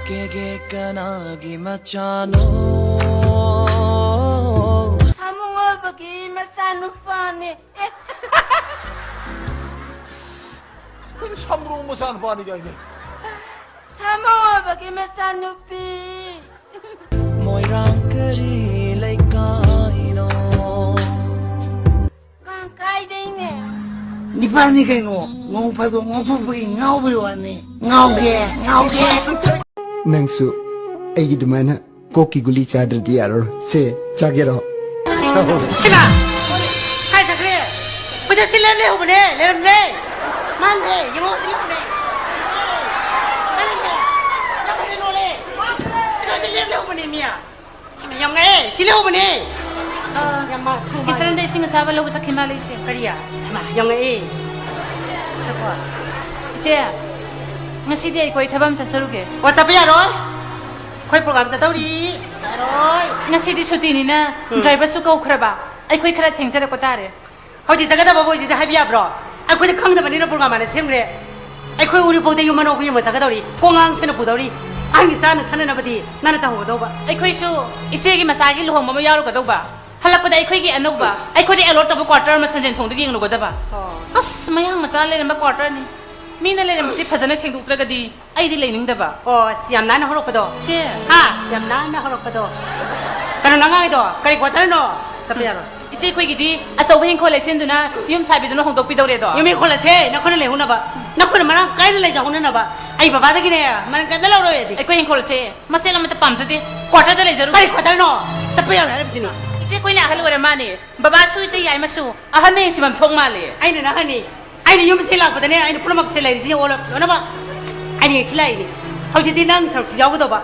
깨깨까나기 맞잖아 사몽아 버기 마사누 파니 그 삼으로 뭐 사는 반이가 있네. 사몽아 버기 마사누 피 모이랑 그리 레이카이노 깡까이데이네 니빠니 개노 ng오파도 ng오푸푸기 ngау비 왔니 ngау게 ngау게 낭수 애기도만아 고기 굴리 짜들디 야로 세 자게로 사오 해봐! 하이사 그래! 보자 실례네 호보네! 레름네! 만네! 영어 실례네! 만네! 영어네 노래! 실례네 레름네 호보네 미야! 영어에 실례 호보네! 양마 Kisalan sing sawa lo sa Malaysia. 그리야 sama 영어에 Che. Ngasi dia ko ithabam sa saruge. WhatsApp ya rồi khoi program sa tauri rồi Ngasi di suti ni na driver su ko khraba. Ai koi khara thengsa ko tare. hoji jaga ba boji da habiya bro ai khoi khang da bani na program ane semgre ai khoi uri pogde yumano ku yuma jaga tauri kongang sene budori ani chan thana na badi nana ta ho do ba Ai koi su iche gi masagi lo hom ma yaru ka do ba. Halak ko dai koi gi anu ba. Ai koi di alot ta quarter ma sanjen thong de gi nglo da ba. As mayang macha le ma quarter ni. Mina le ma si phajana sengdu tra ga di. Ai di le ning da ba. oh siam nana horok pa do Che. ha siam nana horok pa do kana nangai do kari ko tan no sapya ro Iche koi gi di aso bhin ko le sen du na yum sabi du no hong dok pi do re do. yumi khola che na khona le huna ba na khona mara kai le ja huna na ba ai baba da gine man ka dalo ro yedi Ai koi hing ko le che. Ma se la ma ta pam sa di. Quarter da le jaru. kari ko tan no sapya ro re bjina Iche koi na hal wara mani. Baba su te yai ma su. Ahan ne simam thong ma le. ai ne na hani ai ne yumi che la ko ne ai ne pulamak che le si ola na ba ai ne si lai ni hoji di nang thar si yaw do ba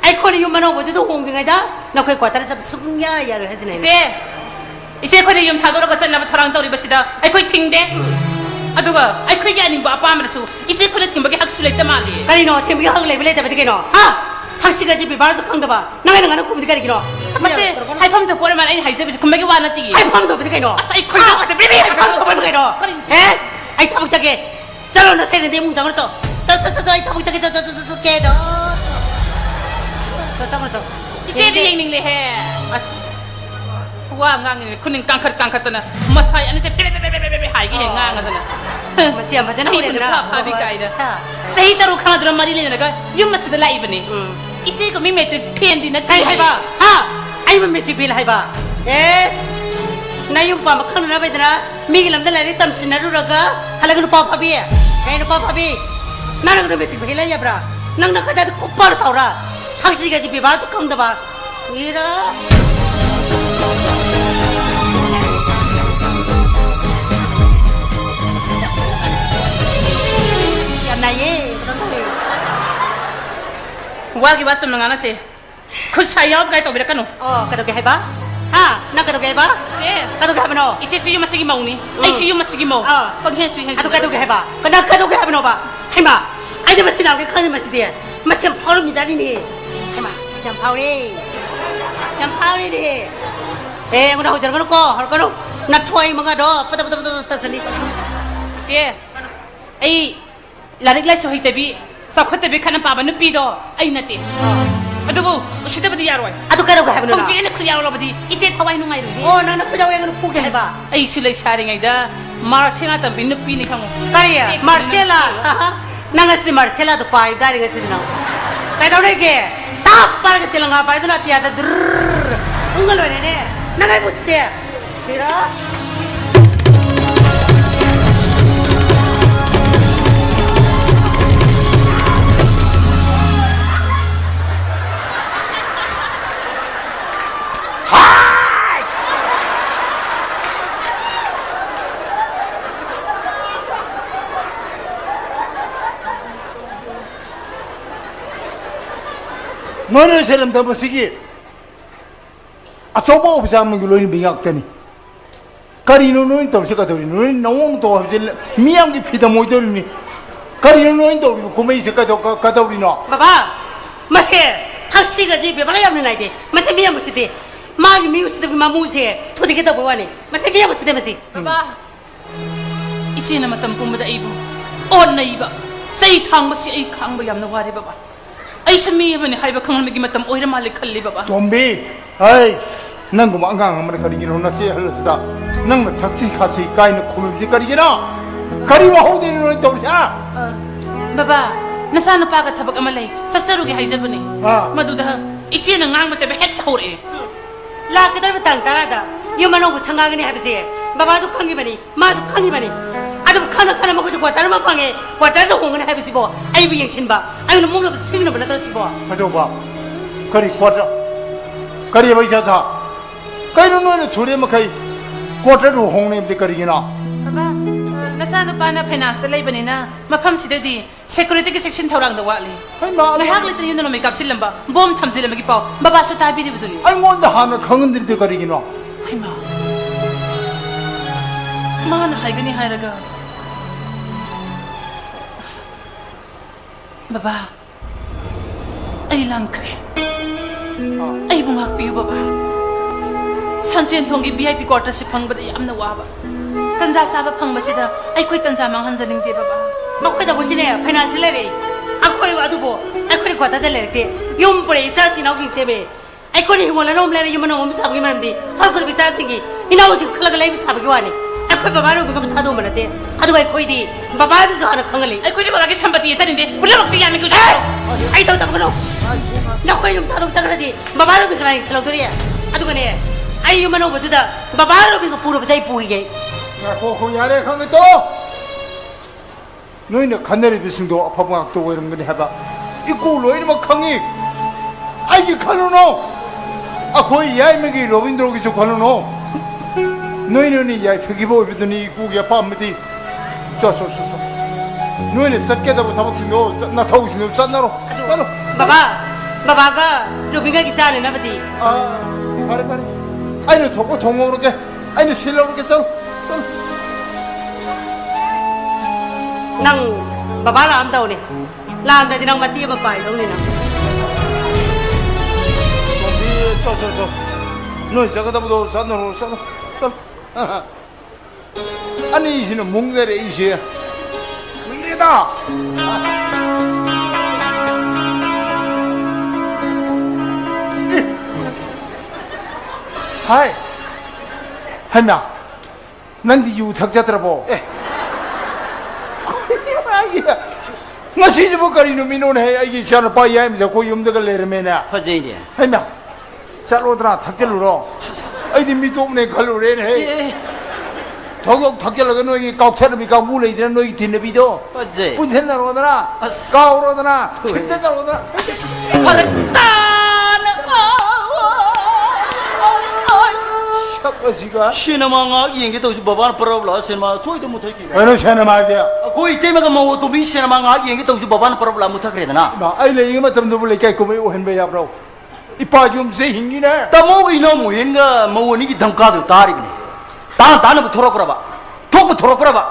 ai khona yumano bo du hong ngai da na khoi ko tar sa sungya ya ro hazine 이제 거기 좀 사도록 갔었나 저랑 또 우리 버시다 아이 거기 팅데 아두가 아이 거기 아닌 거 아빠 아무래도 이제 거기 팅밖에 학술 했단 말이 kari no tem yang le bele da bede no ha taxi ga ji bi bar so khang da ba na ga na ku bi kari no 맞지 하이펌 더 보려면 아니 하이세 버시 금방이 와나 뛰기 ai phang do bede no 아싸 이 거기 가서 비비 ai phang do bede no eh ai tabuk jage chalo na sai ne mung jang ro cho ai tabuk jage cho ke do cho 이제 네 얘기를 해 와, ngang kuning kangkat na masay ano siya pepe haigi he ngang na masih apa dana Ay, udah pa pabi kaida Tahi taru kana drum mari le na yung mas da live ni isi ko mi metri pendi na hai ba ha ai ma metri bil hai ba eh na yung pa makang na ba dana mi gilam da lari tam sinaru raga halaga no pa pabi eh no pa pabi na na metri bil ya bra nang na kaja ko par taura haksi ga ji bi ba to kang da ba ira 나예 wagi wasum nga na si kusayab kay to bira kanu kato ke ba ha na kato ke ba je kato ke ba no ichi suyu masigi mau ni ai suyu masigi mau pag hen suyu hen ato kato ke ba kana kato ke ba no ba hai ma ai de masina ke kan masidi masam paul mi zari ni hai ma sam paul ni eh ngona hojar ko har ko na thoi manga do pata tani je ai larik lai sohi tebi sakhat tebi khana pa banu pi do ai nate adubu ushite badi yaroi ato kato ke ba no pag jine khriya lo badi ise thawai nu ngai ru oh na ko jaw yang pu ke ba ai su lai shari ngai da marshina ta bin pi ni khamu kariya marcela nangas di marcela to pai dari ngasi na kai dau ke tap par ke tilanga pai do na tia da ungal lo ne nangai puchte tira 너는 사람 더 버시기. 아 저거 없이 하면 그로니 비약되니. 가리노 노인 돌시가 돌이 노인 농도 없이 미양기 피다 모이더니. 가리노 노인 돌이 고메이 색깔도 가다 우리나. baba masih taksi gaji bebala yam nai de masih miya musi de magi mi usi de ma musi to de kita bawa ni masih miya musi de masih baba ichi na matam pumba da ibu on na iba sai thang ba si ai khang ba yam na wari baba ai sami bani hai ba khangal mi gi matam oira malik khalli baba 덤비 아이 난고 망강 한번 가리기로 나시 할러스다 난 닥치 가시 까이는 고민지 가리기나 가리와 호대는 또샤 baba nasana pa ka thabak ama lai sasaru gi hai jabani Ah. maduda isi na ngang ma se ba het thore 라그들 땅 따라다 유만하고 상강이네 해보지 바바도 강기만이 마도 강기만이 아도 카나 먹고 저 과다는 방에 과다는 공은 해보지 뭐 아이 비행신 봐 아이는 목로 생기는 거 나더지 뭐 가져봐 가리 쿼터 가리 바이샤자 가리는 너는 둘이 뭐 가이 쿼터로 홍내인데 가리기나 baba nasana pa na finance lai bani na mafam sidadi security ki section thorang da wali 아이 na hak litri yun no make up silamba bom thamjile magi pau baba so ta bi di buduni 아이 뭔데 하나 강은들이 가리기나 ai ma mana hai gani hai raga baba ai lang kre ai bungak piu baba sanchen thongi vip quarter si phang bada yamna wa ba tanja saba phang basida ai khoi tanja mang han janing de baba 먹고다 보시네 파이낸스 레리 아코이 와두고 아코이 과다들 레리 용 뿌리 자식 나오기 제베 아코이 원래 놈 레리 유만한 놈 사부기 말인데 하루도 비자식이 이나오 지금 클라가 레이 사부기 와니 아코이 바바로 그거 타도 말한데 하도 아코이디 바바도 저 하나 강을리 ai khoi bara ki sambati saninde bulla bakti yami ku 아이 더 담그노 나코이 좀 타도 작으라디 바바로 비그라니 슬로들이야 아두가네 아이 유만한 거두다 바바로 비고 부르 비자이 부이게 야고 야래 강이 또 너희는 간내리 비승도 아파방학도 뭐 이런 거니 해봐 이거 너희는 강이 아이게 가노노 아 거의 야이맥이 로빈드로기 저 가노노 너희는 야이 표기보 입더니 이국에 밤미디 저저저 너희는 썩게다고 타박신도 나 타고신도 짠나로 짠나로 바바가 로빈가 기자네 나버디 아 가래 아이는 도고 동호로게 아이는 실로로게 짠 nang baba làm đâu nè làm để thì nang mà tiêm mà phải đâu nè 저저저 너 저거다보다 산으로 산 아니 이시는 몽대래 이시 그이다 하이 하나 난디 유탁자더라고 nga si jibo kari no minon hai ai chan pa yai mi ko yum de ga le me na phajai ne hai na sa lo dra thak lu ro ai di mi tom ne khalu re ne thog thak la ga no gi kauk thar mi ka mu le de no gi tin bi do phajai pun then na ro na ka ro na phin de na ro na shakasiga Sinamanga yengi to baban parabla sinama thoi to muthaki ai no shana ma de koi tema ma to bi sinamanga yengi to baban parabla muthakre na na ai le ma tam do le kai ko me o hen be ya bro ipa jum se hingi na tamo ino mo yenga mo ni ki dhamka do tari bne ta na bu thoro kraba thok bu thoro kraba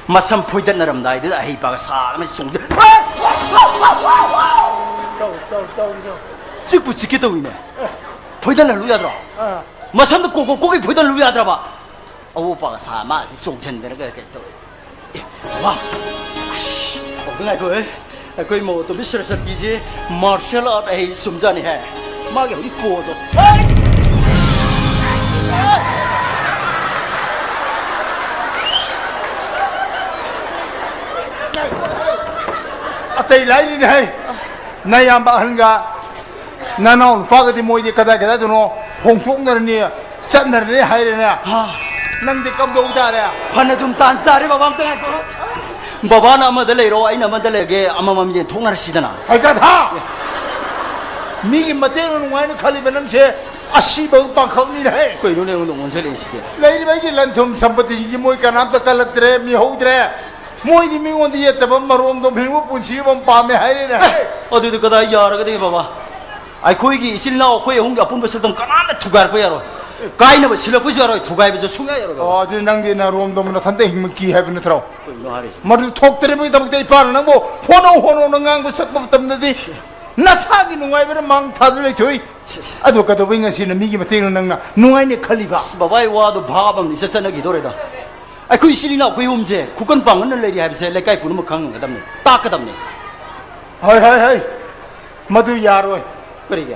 masam phoidan naram dai de ai ba sa ma song de sikbu chiki to ine phoidan na lu ya dro masam ko ki phoidan lu ya dra ba awu ba sa ma si song chen de ga to wa ngai ko कोई मो तो बिसर सब कीजिए martial art है समझा नहीं है माँ के को तो अतई लाई नहीं है नया बाहनगा नाना उन पागति मोई दे कदा कदा दोनों होंगफोंग नरनी चट नरनी हाय रे ना नंदे कब दो उतार है फन तुम तान सारे बाबा हम तक बाबा ना मत ले रो आई ना मत ले के अम्मा मम्मी ये थोंग रसी दना हाय का था मीगी मते नुवाई ने खाली बनम छे अस्सी बहु पाखल नहीं है कोई नु ने उन से ले सीधे लाई रे भाई लंथुम संपत्ति जी मोई का नाम तो कलक रे मी हो रे मोई दी मी ओंदी ये तब मरोम तो फिर वो पुंसी बम पामे हाय रे ना अदु तो कदा यार कदे बाबा आई कोई की इसिल ना कोई होंगे अपन बस तुम कनान ठुगार पे यारो काय न सिल पुज यारो ठुगाय बे सुगा यारो 어 저 낭디 나 롬도 나 탄데 힘기 해브는 들어 कोई नो हारे 머리 톡 때리면 이따부터 이파는 뭐 호노 능한 거 썩법 때문에 나사기 누가이베는 망 타들래 저이 아도 가도 빙가 씨는 미기 맞대는 능나 누가이네 칼리바 बाबा वादो भाबम इसे सनगी दोरेदा आई कोई इसिल ना कोई उमजे कुकन पांगन लेरी है से लेकाय पुनु मखंग गदमने ताकदमने 하이 하이 하이 ꯃꯗꯨ ꯌꯥꯔꯣꯏ ꯀꯔꯤꯒꯤ